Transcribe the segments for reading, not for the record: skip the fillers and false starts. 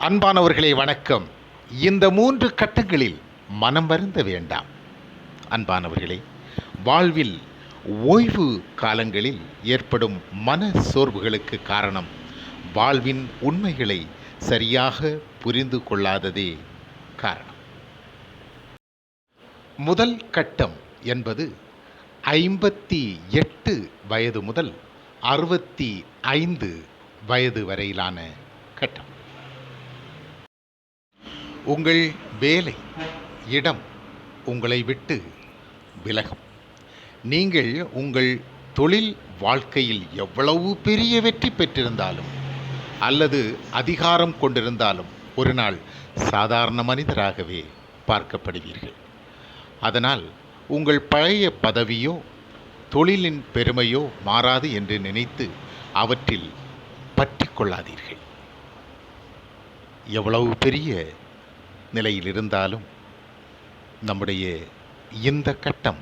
அன்பானவர்களே வணக்கம். இந்த 3 கட்டங்களில் மனம் வருந்த வேண்டாம். அன்பானவர்களே, வாழ்வில் ஓய்வு காலங்களில் ஏற்படும் மன சோர்வுகளுக்கு காரணம் வாழ்வின் உண்மைகளை சரியாக புரிந்து கொள்ளாததே காரணம். முதல் கட்டம் என்பது 58 வயது முதல் 65 வயது வரையிலான கட்டம். உங்கள் வேலை இடம் உங்களை விட்டு விலகும். நீங்கள் உங்கள் தொழில் வாழ்க்கையில் எவ்வளவு பெரிய வெற்றி பெற்றிருந்தாலும் அல்லது அதிகாரம் கொண்டிருந்தாலும் ஒரு நாள் சாதாரண மனிதராகவே பார்க்கப்படுவீர்கள். அதனால் உங்கள் பழைய பதவியோ தொழிலின் பெருமையோ மாறாது என்று நினைத்து அவற்றில் பற்றி கொள்ளாதீர்கள். எவ்வளவு பெரிய நிலையில் இருந்தாலும் நம்முடைய இந்த கட்டம்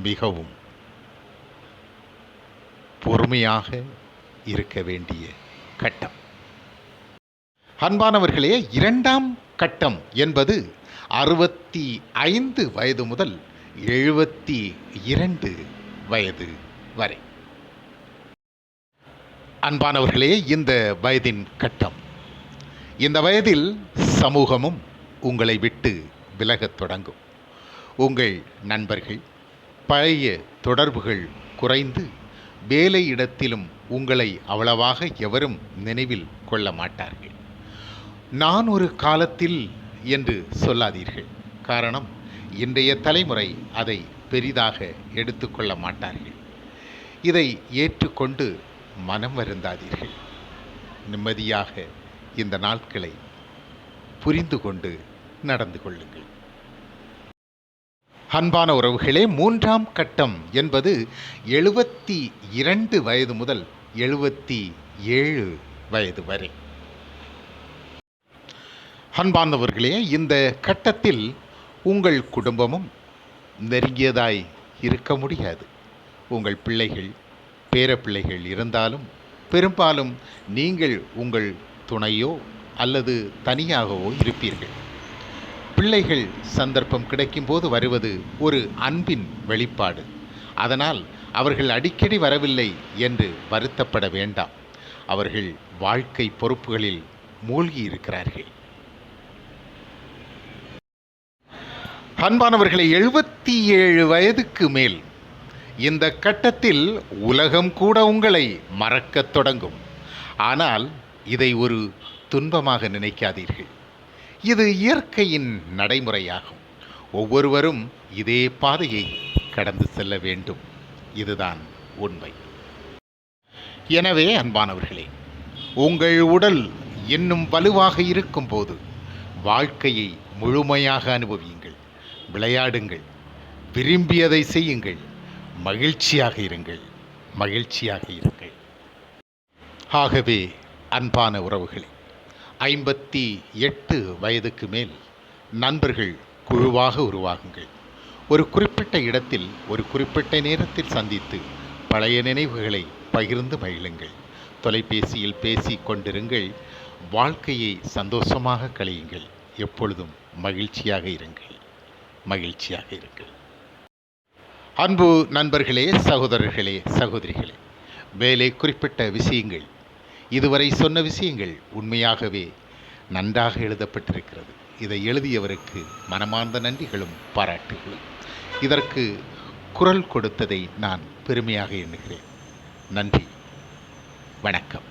மிகவும் பொறுமையாக இருக்க வேண்டிய கட்டம். அன்பானவர்களே, இரண்டாம் கட்டம் என்பது 65 வயது முதல் 72 வயது வரை. அன்பானவர்களே, இந்த வயதின் கட்டம், இந்த வயதில் சமூகமும் உங்களை விட்டு விலகத் தொடங்கும். உங்கள் நண்பர்கள், பழைய தொடர்புகள் குறைந்து வேலை இடத்திலும் உங்களை அவ்வளவாக எவரும் நினைவில் கொள்ள மாட்டார்கள். நான் ஒரு காலத்தில் என்று சொல்லாதீர்கள். காரணம், இன்றைய தலைமுறை அதை பெரிதாக எடுத்துக்கொள்ள மாட்டார்கள். இதை ஏற்றுக்கொண்டு மனம் வருந்தாதீர்கள். நிம்மதியாக இந்த நாட்களை புரிந்து கொண்டு நடந்து கொள்ளுங்கள். அன்பான உறவுகளே, மூன்றாம் கட்டம் என்பது 72 வயது முதல் 77 வயது வரை. அன்பானவர்களே, இந்த கட்டத்தில் உங்கள் குடும்பமும் நெருங்கியதாய் இருக்க முடியாது. உங்கள் பிள்ளைகள், பேரப்பிள்ளைகள் இருந்தாலும் பெரும்பாலும் நீங்கள் உங்கள் துணையோ அல்லது தனியாகவோ இருப்பீர்கள். பிள்ளைகள் சந்தர்ப்பம் கிடைக்கும்போது வருவது ஒரு அன்பின் வெளிப்பாடு. அதனால் அவர்கள் அடிக்கடி வரவில்லை என்று வருத்தப்பட வேண்டாம். அவர்கள் வாழ்க்கை பொறுப்புகளில் மூழ்கி இருக்கிறார்கள். அன்பானவர்களை, 77 வயதுக்கு மேல் இந்த கட்டத்தில் உலகம் கூட உங்களை மறக்கத் தொடங்கும். ஆனால் இதை ஒரு துன்பமாக நினைக்காதீர்கள். இது இயற்கையின் நடைமுறையாகும். ஒவ்வொருவரும் இதே பாதையை கடந்து செல்ல வேண்டும். இதுதான் உண்மை. எனவே அன்பானவர்களே, உங்கள் உடல் இன்னும் வலுவாக இருக்கும்போது வாழ்க்கையை முழுமையாக அனுபவியுங்கள். விளையாடுங்கள், விரும்பியதை செய்யுங்கள், மகிழ்ச்சியாக இருங்கள், மகிழ்ச்சியாக இருங்கள். ஆகவே அன்பான உறவுகளே, 58 வயதுக்கு மேல் நண்பர்கள் குழுவாக உருவாகுங்கள். ஒரு குறிப்பிட்ட இடத்தில் ஒரு குறிப்பிட்ட நேரத்தில் சந்தித்து பழைய நினைவுகளை பகிர்ந்து மகிழுங்கள். தொலைபேசியில் பேசி கொண்டிருங்கள். வாழ்க்கையை சந்தோஷமாக கழியுங்கள். எப்பொழுதும் மகிழ்ச்சியாக இருங்கள், மகிழ்ச்சியாக இருங்கள். அன்பு நண்பர்களே, சகோதரர்களே, சகோதரிகளே, மேலே குறிப்பிட்ட விஷயங்கள், இதுவரை சொன்ன விஷயங்கள் உண்மையாகவே நன்றாக எழுதப்பட்டிருக்கிறது. இதை எழுதியவருக்கு மனமார்ந்த நன்றிகளும் பாராட்டுகளும். இதற்கு குரல் கொடுத்ததை நான் பெருமையாக எண்ணுகிறேன். நன்றி, வணக்கம்.